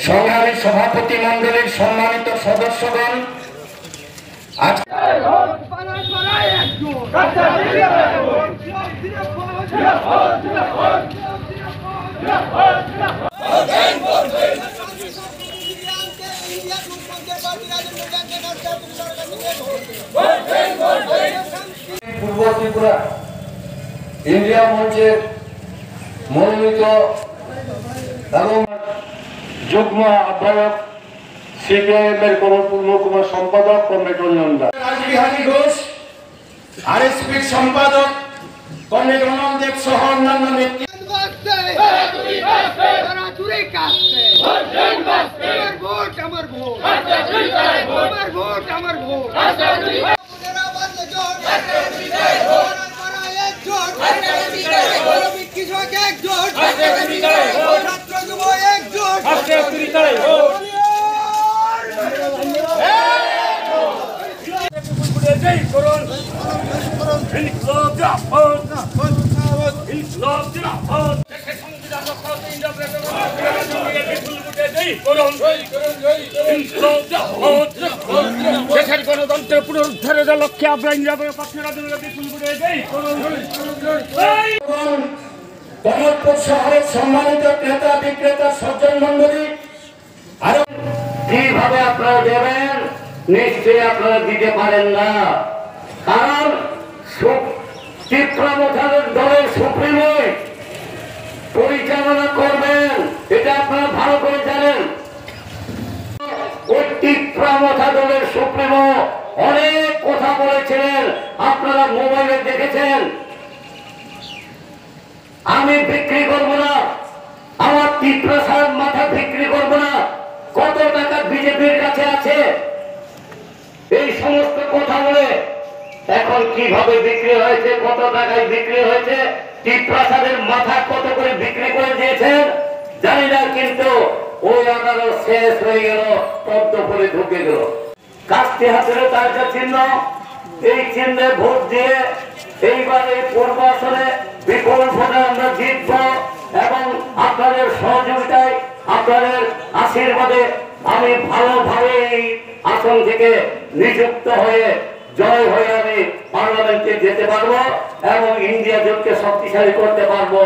সংগ্রামী সভাপতি মণ্ডলীর সম্মানিত সদস্যগণ, পূর্ব ত্রিপুরা ইন্ডিয়া মঞ্চের মনোনীত এবং যুগ্ম আহ্বায়ক সিপিআইএম এর মহকুমা সম্পাদক কমরেড রঞ্জন দাস, রাজবিহারী ঘোষ আরএসপির সম্পাদক কমরেড অনল দেব সহ অন্যান্য দেশের গণতন্ত্রের পুনরুদ্ধারের লক্ষ্যে আমরা ইন্দিরা কমলপুর শহরের সম্মানিত ক্রেতা বিক্রেতা সজ্জন মন্ডলী, আরো কিভাবে আপনারা দেবেন নিশ্চয়ই আপনারা দিতে পারেন না, কারণ চিত্রামথানের দলের সুপ্রিমো পরিচালনা করবেন, এটা আপনারা ভালো করে জানেন। ওই চিত্রামথা দলের সুপ্রিমো অনেক কথা বলেছিলেন, আপনারা মোবাইলে দেখেছেন। আমি বিক্রি করবো না, আমার তীব্রসার মাথা বিক্রি করবো না, কত টাকা বিজেপির কাছে আছে, এই সমস্ত কথা বলে এখন কিভাবে বিক্রি হয়েছে, কত টাকায় বিক্রি হয়েছে, তীব্রসারের মাথা কত করে বিক্রি করে দিয়েছেন জানি না, কিন্তু ওই আদালত শেষ হয়ে গেল, পদ্ম করে ঢুকে গেল। কাস্তি হাতের তারকা চিহ্ন, এই চিহ্নে ভোট দিয়ে এইবার এই পূর্ব আসনে বিপুল ভোটে আমরা জিতব এবং আপনাদের সহযোগিতায় আপনাদের আশীর্বাদে আমি ভালোভাবে এই আসন থেকে নিযুক্ত হয়ে জয় হয়ে আমি পার্লামেন্টে যেতে পারবো এবং ইন্ডিয়া জোটকে শক্তিশালী করতে পারবো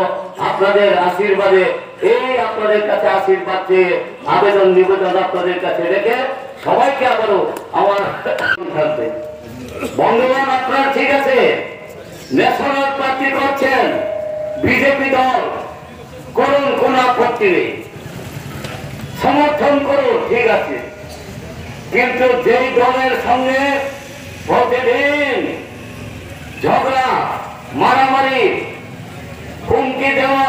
আপনাদের আশীর্বাদে। এই আপনাদের কাছে আশীর্বাদ চেয়ে আবেদন নিবেদন আপনাদের কাছে রেখে সবাইকে আবারও আমার থাকবে। বন্ধুগণ, আপনারা ঠিক আছে ন্যাশনাল পার্টি করছেন, বিজেপি দল করুন, কোন আপত্তি নেই, সমর্থন করুন, ঠিক আছে, কিন্তু যেই দলের সঙ্গে প্রতিদিন ঝগড়া মারামারি হুমকি দেওয়া,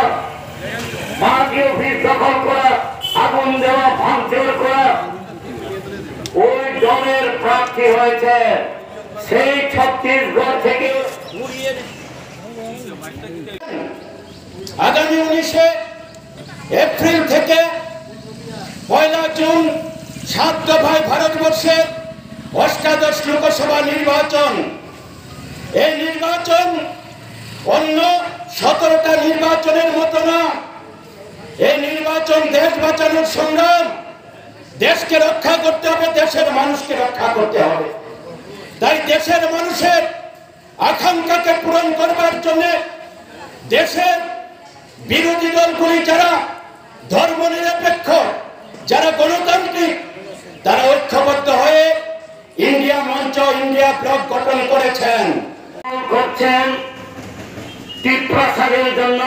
পার্টি অফিস দখল করা, আগুন দেওয়া, ভাঙচুর করা, ওই দলের প্রার্থী হয়েছে সেই ছত্তিশগড় থেকে। আগামী 19 এপ্রিল থেকে 1 জুন 7 দফায় ভারতবর্ষের অষ্টাদশ লোকসভা নির্বাচন। এই নির্বাচন অন্য 17টা নির্বাচনের মতো না, এই নির্বাচন দেশ বাঁচানোর সংগ্রাম, দেশকে রক্ষা করতে হবে, দেশের মানুষকে রক্ষা করতে হবে। তাই দেশের মানুষের আকাঙ্ক্ষাকে পূরণ করবার জন্য দেশের বিরোধী দলগুলি যারা ধর্মনিরপেক্ষ, যারা গণতান্ত্রিক, তারা ঐক্যবদ্ধ হয়ে ইন্ডিয়া মঞ্চ, ইন্ডিয়া ব্লক গঠন করছেন ত্রিপুরার জন্য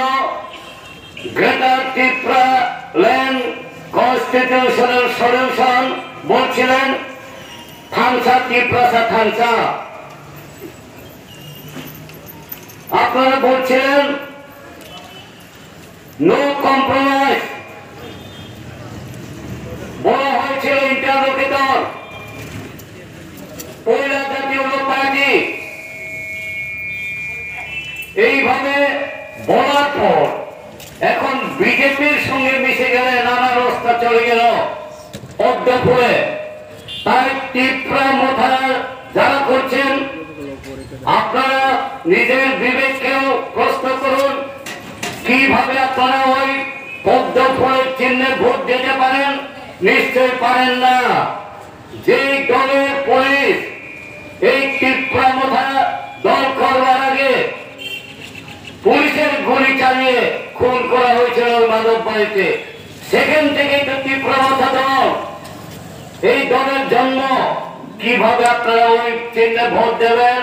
greater Tripura land constitutional solution বলছিলেন থানসা, ত্রিপুরা থানসা। আপনারা বলছিলেন নো কম্প্রোমাইজ, বলা হয়েছিল ইন্টারলোকিটর পয়লা জাতীয় পার্টি, এইভাবে বলার পর এখন বিজেপির সঙ্গে মিশে গেলে নানা রাস্তা চলে গেল পদ্মপুরে। তাই তীব্র মাথা যারা করছেন আপনারা নিজের বিবেককেও প্রশ্ন করুন, কিভাবে আপনারা ওই পদ্মফুলের চিহ্নে ভোট দিতে পারেন? নিশ্চয় পারেন না। যে দলের পুলিশ এই তীব্র মাথা দল করবার আগে পুলিশের গুলি চালিয়ে খুন করা হয়েছিল মাধব বাড়িতে, সেখান থেকেই তো তীব্র মাথা দল। এই দলের জন্ম, কিভাবে আপনারা ওই চিহ্নে ভোট দেবেন?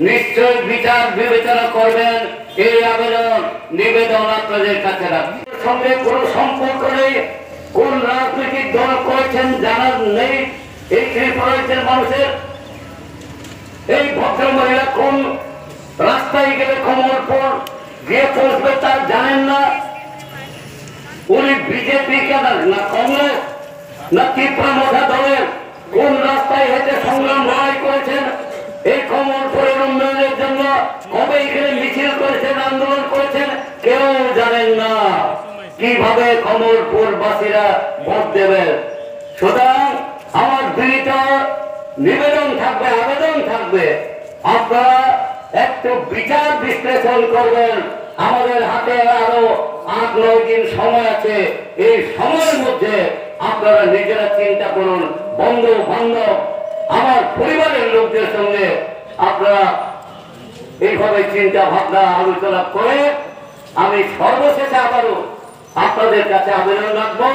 নিশ্চয় বিচার বিবেচনা করবেন। এই আবেদন নিবেদন আপনাদের কাছে রাখছি। সঙ্গে কোন সম্পর্ক নেই, কোন রাজনৈতিক দল করেছেন জানা নেই এই ত্রিপুরার মানুষের। এই ভদ্র মহিলা কোন রাস্তায় গেলে কমলপুর গিয়ে পৌঁছবে তা জানেন না। উনি বিজেপি কেন না কংগ্রেস না তীব্র মাথা দলের কোন রাস্তায় হেঁটে সংগ্রাম লড়াই করেছেন এই কমলপুরের উন্নয়নের জন্য? কবে এখানে মিছিল করেছেন, আন্দোলন করেছেন, কেউ জানেন না। কিভাবে কমলপুর বাসীরা ভোট দেবেন? সুতরাং আমার বিনীত নিবেদন থাকবে, আবেদন থাকবে, আপনারা একটু বিচার বিশ্লেষণ করবেন। আমাদের হাতে আরো 8-9 দিন সময় আছে। এই সময়ের মধ্যে আপনারা নিজেরা চিন্তা করুন। বন্ধু বান্ধব, আমার পরিবারের লোকদের সঙ্গে আপনারা এইভাবে চিন্তা ভাবনা আলোচনা করে আমি সর্বশেষে আবারও আপনাদের কাছে আবেদন রাখবো।